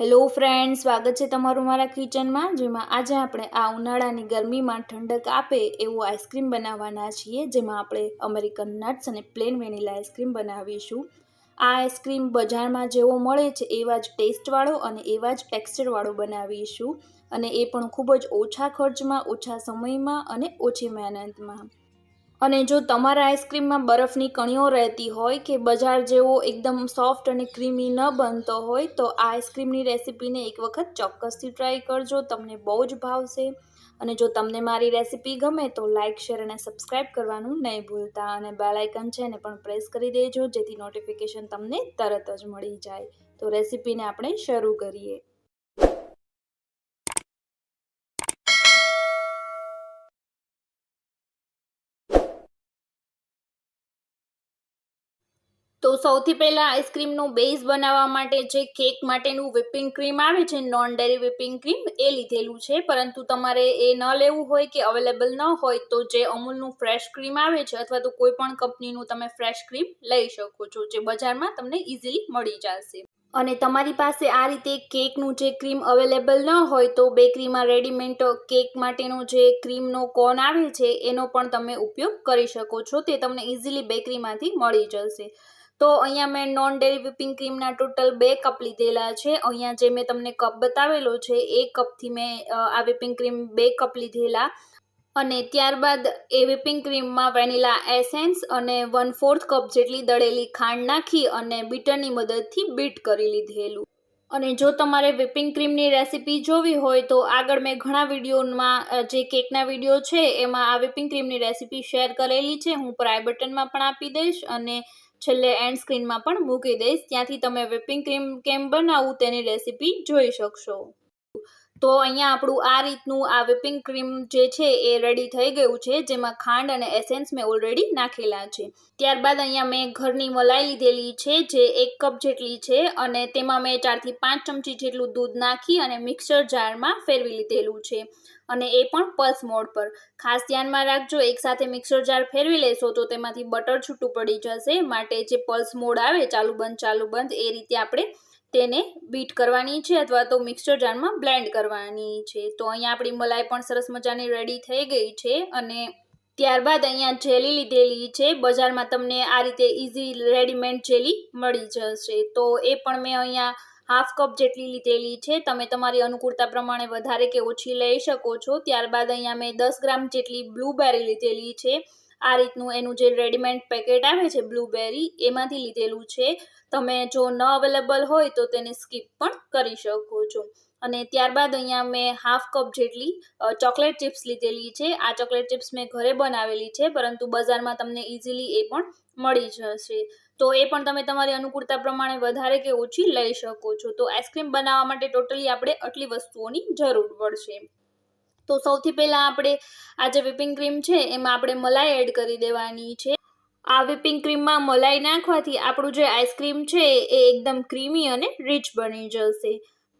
Hello friends, સ્વાગત છે તમારું મારા કિચનમાં, જેમાં આજે આપણે આ ઉનાળાની ગરમીમાં ઠંડક આપે એવું આઈસ્ક્રીમ બનાવવાના છીએ, જેમાં આપણે અમેરિકન નટ્સ અને પ્લેન વેનીલા આઈસ્ક્રીમ બનાવીશું। આ આઈસ્ક્રીમ બજારમાં જેવો મળે છે એવા જ ટેસ્ટવાળો અને એવા જ ટેક્સચરવાળો બનાવીશું, અને એ પણ ખૂબ જ ઓછા ખર્ચમાં, ઓછા સમયમાં અને ઓછી મહેનતમાં। અને જો તમારા આઈસ્ક્રીમમાં બરફની કણીઓ રહેતી હોય કે બજાર જેવો એકદમ સોફ્ટ અને ક્રીમી ન બનતો હોય તો આ આઈસ્ક્રીમની રેસીપીને એક વખત ચોક્કસથી ટ્રાય કરજો, તમને બહુ જ ભાવશે। અને જો તમને મારી રેસીપી ગમે તો લાઇક, શેર અને સબસ્ક્રાઈબ કરવાનું નહીં ભૂલતા, અને બેલ આઇકન છે એને પણ પ્રેસ કરી દેજો જેથી નોટિફિકેશન તમને તરત જ મળી જાય। તો રેસીપીને આપણે શરૂ કરીએ। તો સૌથી પહેલાં આઈસ્ક્રીમનો બેઝ બનાવવા માટે જે કેક માટેનું વ્હિપિંગ ક્રીમ આવે છે, નોન ડેરી વ્હિપિંગ ક્રીમ, એ લીધેલું છે। પરંતુ તમારે એ ન લેવું હોય કે અવેલેબલ ન હોય તો જે અમૂલનું ફ્રેશ ક્રીમ આવે છે અથવા તો કોઈ પણ કંપનીનું તમે ફ્રેશ ક્રીમ લઈ શકો છો, જે બજારમાં તમને ઇઝીલી મળી જશે। અને તમારી પાસે આ રીતે કેકનું જે ક્રીમ અવેલેબલ ન હોય તો બેકરીમાં રેડીમેડ કેક માટેનો જે ક્રીમનો કોન આવે છે એનો પણ તમે ઉપયોગ કરી શકો છો, તે તમને ઇઝીલી બેકરીમાંથી મળી જશે। તો અહીંયા મેં નોન ડેરી વ્હિપિંગ ક્રીમના ટોટલ 2 કપ લીધેલા છે। અહીંયા જે મેં તમને કપ બતાવેલો છે એ કપથી મેં આ વ્હિપિંગ ક્રીમ 2 કપ લીધેલા, અને ત્યારબાદ એ વ્હિપિંગ ક્રીમમાં વેનિલા એસેન્સ અને 1/4 કપ જેટલી દળેલી ખાંડ નાખી અને બીટરની મદદથી બીટ કરી લીધેલું। અને જો તમારે વ્હિપિંગ ક્રીમની રેસીપી જોવી હોય તો આગળ મેં ઘણા વિડીયોમાં જે કેકના વિડીયો છે એમાં આ વ્હિપિંગ ક્રીમની રેસીપી શેર કરેલી છે, હું ઉપર આઈ બટનમાં પણ આપી દઈશ અને છેલ્લે એન્ડ સ્ક્રીનમાં પણ મૂકી દઈશ, ત્યાંથી તમે વ્હિપિંગ ક્રીમ કેમ બનાવવું તેની રેસીપી જોઈ શકશો। તો અહીંયા આપણું આ રીતનું આ વ્હિપિંગ ક્રીમ જે છે એ રેડી થઈ ગયું છે, જેમાં ખાંડ અને એસેન્સ મેં ઓલરેડી નાખેલા છે। ત્યારબાદ અહીંયા મેં ઘરની મલાઈ લીધેલી છે જે 1 કપ જેટલી છે, અને તેમાં મેં 4 થી 5 ચમચી જેટલું દૂધ નાખી અને મિક્સર જારમાં ફેરવી લીધેલું છે, અને એ પણ પલ્સ મોડ પર। ખાસ ધ્યાનમાં રાખજો, એકસાથે મિક્સર જાર ફેરવી લેશો તો તેમાંથી બટર છૂટું પડી જશે, માટે જે પલ્સ મોડ આવે ચાલુ બંધ એ રીતે આપણે તેને બીટ કરવાની છે અથવા તો મિક્સર જારમાં બ્લેન્ડ કરવાની છે। તો અહીંયા આપણી મલાઈ પણ સરસ મજાની રેડી થઈ ગઈ છે, અને ત્યારબાદ અહીંયા જેલી લીધેલી છે, બજારમાં તમને આ રીતે ઇઝી રેડીમેડ જેલી મળી જશે, તો એ પણ મેં અહીંયા હાફ કપ જેટલી લીધેલી છે, તમે તમારી અનુકૂળતા પ્રમાણે વધારે કે ઓછી લઈ શકો છો। ત્યારબાદ અહીંયા મેં 10 ગ્રામ જેટલી બ્લૂબેરી લીધેલી છે, આ રીતનું એનું જે રેડીમેડ પેકેટ આવે છે બ્લૂબેરી એમાંથી લીધેલું છે, તમે જો ન અવેલેબલ હોય તો તેને સ્કીપ પણ કરી શકો છો। અને ત્યારબાદ અહીંયા મેં હાફ કપ જેટલી ચોકલેટ ચિપ્સ લીધેલી છે, આ ચોકલેટ ચિપ્સ મેં ઘરે બનાવેલી છે, પરંતુ બજારમાં તમને ઇઝીલી એ પણ મળી જશે, તો એ પણ તમે તમારી અનુકૂળતા પ્રમાણે વધારે કે ઓછી લઈ શકો છો। તો આઈસ્ક્રીમ બનાવવા માટે ટોટલી આપણે આટલી વસ્તુઓની જરૂર પડશે। તો સૌથી પહેલાં આપણે આ જે વ્હિપિંગ ક્રીમ છે એમાં આપણે મલાઈ એડ કરી દેવાની છે। આ વ્હિપિંગ ક્રીમમાં મલાઈ નાખવાથી આપણું જે આઈસ્ક્રીમ છે એ એકદમ ક્રીમી અને રીચ બની જશે।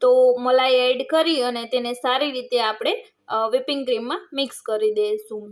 તો મલાઈ એડ કરી અને તેને સારી રીતે આપણે વ્હિપિંગ ક્રીમમાં મિક્સ કરી દઈશું।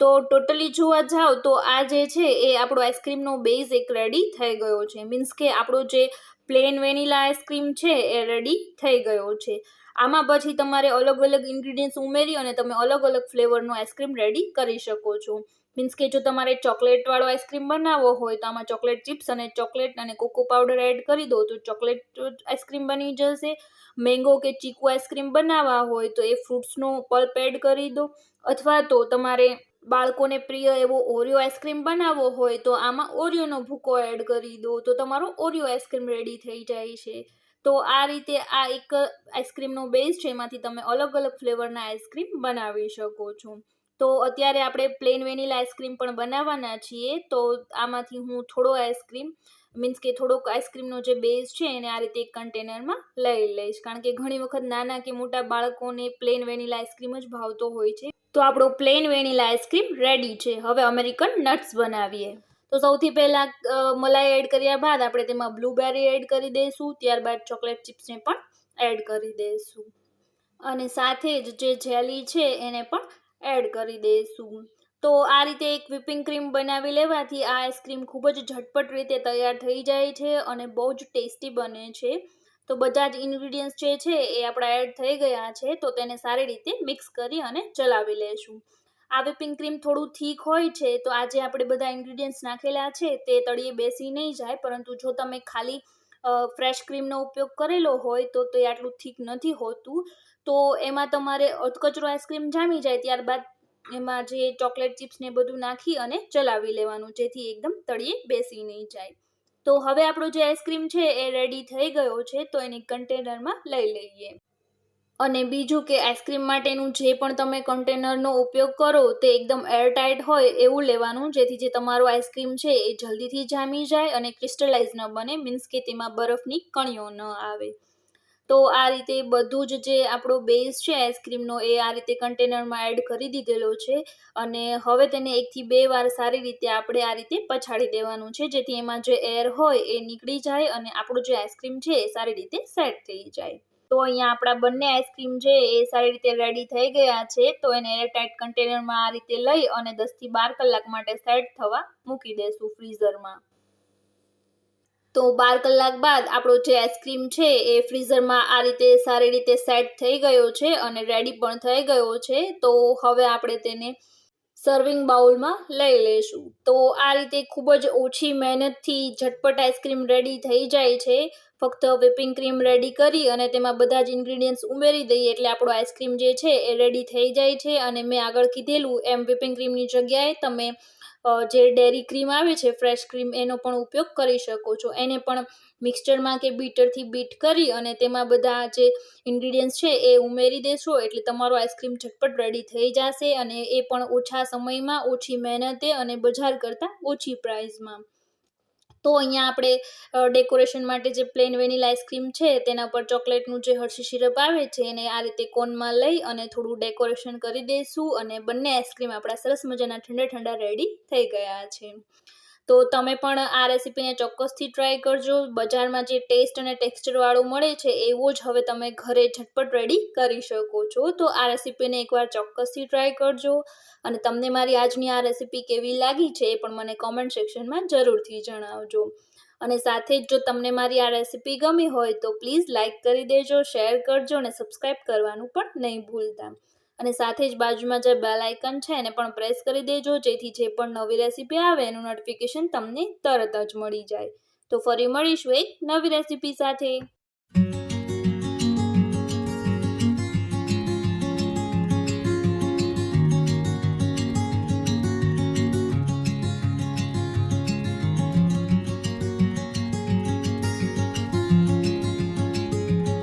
તો ટોટલી જોવા જાવ તો આ જે છે એ આપણો આઈસ્ક્રીમનો બેઝ એક રેડી થઈ ગયો છે, મીન્સ કે આપણો જે પ્લેન વેનીલા આઈસ્ક્રીમ છે એ રેડી થઈ ગયો છે। આમાં પછી તમારે અલગ અલગ ઇન્ગ્રીડિયન્ટ્સ ઉમેરી અને તમે અલગ અલગ ફ્લેવરનો આઈસ્ક્રીમ રેડી કરી શકો છો, મીન્સ કે જો તમારે ચોકલેટવાળો આઈસ્ક્રીમ બનાવવો હોય તો આમાં ચોકલેટ ચિપ્સ અને ચોકલેટ અને કોકો પાવડર એડ કરી દો તો ચોકલેટ આઈસ્ક્રીમ બની જશે। મેંગો કે ચીકુ આઈસ્ક્રીમ બનાવવા હોય તો એ ફ્રૂટ્સનો પલ્પ એડ કરી દો, અથવા તો તમારે બાળકોને પ્રિય એવો ઓરિયો આઈસ્ક્રીમ બનાવવો હોય તો આમાં ઓરિયોનો ભૂકો એડ કરી દો, તો તમારો ઓરિયો આઈસ્ક્રીમ રેડી થઈ જાય છે। તો આ રીતે આ એક આઈસ્ક્રીમનો બેઝ છે, એમાંથી તમે અલગ અલગ ફ્લેવરના આઈસ્ક્રીમ બનાવી શકો છો। તો અત્યારે આપણે પ્લેન વેનીલા આઈસ્ક્રીમ પણ બનાવવાના છીએ, તો આમાંથી હું થોડો આઈસ્ક્રીમ મીન્સ કે થોડોક આઈસ્ક્રીમનો જે બેઝ છે એને આ રીતે એક કન્ટેનરમાં લઈ લઈશ, કારણ કે ઘણી વખત નાના કે મોટા બાળકોને પ્લેન વેનીલા આઈસ્ક્રીમ જ ભાવતો હોય છે। તો આપણો પ્લેન વેનીલા આઈસ્ક્રીમ રેડી છે। હવે અમેરિકન નટ્સ બનાવીએ। તો સૌથી પહેલાં મલાઈ એડ કર્યા બાદ આપણે તેમાં બ્લૂબેરી એડ કરી દઈશું, ત્યારબાદ ચોકલેટ ચિપ્સને પણ એડ કરી દઈશું, અને સાથે જ જે જેલી છે એને પણ એડ કરી દઈશું। તો આ રીતે એક વ્હિપિંગ ક્રીમ બનાવી લેવાથી આ આઈસ્ક્રીમ ખૂબ જ ઝટપટ રીતે તૈયાર થઈ જાય છે અને બહુ જ ટેસ્ટી બને છે। તો બધા જ ઇન્ગ્રીડિયન્ટ્સ જે છે એ આપણા એડ થઈ ગયા છે, તો તેને સારી રીતે મિક્સ કરી અને ચલાવી લેશું. આ whipping ક્રીમ થોડું થીક હોય છે, તો આજે આપણે બધા ઇન્ગ્રીડિયન્ટ્સ નાખેલા છે તે તળિયે બેસી નહીં જાય, પરંતુ જો તમે ખાલી ફ્રેશ ક્રીમનો ઉપયોગ કરેલો હોય તો તે આટલું થીક નથી હોતું. તો એમાં તમારે અધકચરો આઈસ્ક્રીમ જામી જાય ત્યારબાદ એમાં જે ચોકલેટ ચિપ્સ ને બધું નાખી અને ચલાવી લેવાનું, જેથી એકદમ તળિયે બેસી નહીં જાય. તો હવે આપણો જે આઈસ્ક્રીમ છે એ રેડી થઈ ગયો છે, તો એને કન્ટેનરમાં લઈ લઈએ. અને બીજું કે આઈસ્ક્રીમ માટેનું જે પણ તમે કન્ટેનરનો ઉપયોગ કરો તે એકદમ એરટાઇટ હોય એવું લેવાનું, જેથી જે તમારો આઈસ્ક્રીમ છે એ જલ્દીથી જામી જાય અને ક્રિસ્ટલાઇઝ ન બને, મીન્સ કે તેમાં બરફની કણીઓ ન આવે. તો આ રીતે બધું જ જે આપણો બેઝ છે આઈસ્ક્રીમનો એ આ રીતે કન્ટેનરમાં એડ કરી દીધેલો છે, અને હવે તેને 1 થી 2 વાર સારી રીતે આપણે આ રીતે પછાડી દેવાનું છે, જેથી એમાં જે એર હોય એ નીકળી જાય અને આપણું જે આઈસ્ક્રીમ છે એ સારી રીતે સેટ થઈ જાય. તો અહીંયા આપણા બંને આઈસ્ક્રીમ છે એ સારી રીતે રેડી થઈ ગયા છે, તો એને એરટાઇટ કન્ટેનરમાં આ રીતે લઈ અને 10 થી 12 કલાક માટે સેટ થવા મૂકી દેશું ફ્રીઝરમાં. તો 12 કલાક બાદ આપણો જે આઈસ્ક્રીમ છે એ ફ્રીઝરમાં આ રીતે સારી રીતે સેટ થઈ ગયો છે અને રેડી પણ થઈ ગયો છે. તો હવે આપણે તેને સર્વિંગ બાઉલમાં લઈ લઈશું. તો આ રીતે ખૂબ જ ઓછી મહેનતથી ઝટપટ આઈસ્ક્રીમ રેડી થઈ જાય છે. ફક્ત whipping ક્રીમ રેડી કરી અને તેમાં બધા જ ઇન્ગ્રીડિયન્ટ્સ ઉમેરી દઈએ એટલે આપણો આઈસ્ક્રીમ જે છે એ રેડી થઈ જાય છે. અને મેં આગળ કીધેલું એમ whipping ક્રીમની જગ્યાએ તમે જે ડેરી ક્રીમ આવે છે ફ્રેશ ક્રીમ એનો પણ ઉપયોગ કરી શકો છો. એને પણ મિક્સચરમાં કે બીટરથી બીટ કરી અને તેમાં બધા જે ઇન્ગ્રીડિયન્ટ્સ છે એ ઉમેરી દેશો એટલે તમારો આઈસ્ક્રીમ ઝટપટ રેડી થઈ જશે, અને એ પણ ઓછા સમયમાં, ઓછી મહેનતે અને બજાર કરતાં ઓછી પ્રાઇસમાં. તો અહીંયા આપણે ડેકોરેશન માટે જે પ્લેન વેનીલા આઈસ્ક્રીમ છે તેના પર ચોકલેટનું જે હર્શી સિરપ આવે છે એને આ રીતે કોનમાં લઈ અને થોડું ડેકોરેશન કરી દઈશું, અને બંને આઈસ્ક્રીમ આપણા સરસ મજાના ઠંડા ઠંડા રેડી થઈ ગયા છે. તો તમે પણ આ રેસીપીને ચોક્કસથી ટ્રાય કરજો. બજારમાં જે ટેસ્ટ અને ટેક્સચરવાળું મળે છે એવો જ હવે તમે ઘરે ઝટપટ રેડી કરી શકો છો. તો આ રેસીપીને એકવાર ચોક્કસથી ટ્રાય કરજો, અને તમને મારી આજની આ રેસીપી કેવી લાગી છે એ પણ મને કોમેન્ટ સેક્શનમાં જરૂરથી જણાવજો. અને સાથે જ જો તમને મારી આ રેસીપી ગમી હોય તો પ્લીઝ લાઇક કરી દેજો, શેર કરજો અને સબસ્ક્રાઈબ કરવાનું પણ નહીં ભૂલતા. અને સાથે જ બાજુમાં જે બેલ આઇકન છે એને પણ પ્રેસ કરી દેજો, જેથી જે પણ નવી રેસીપી આવે એનું નોટિફિકેશન તમને તરત જ મળી જાય. તો ફરી મળીશું એક નવી રેસીપી સાથે.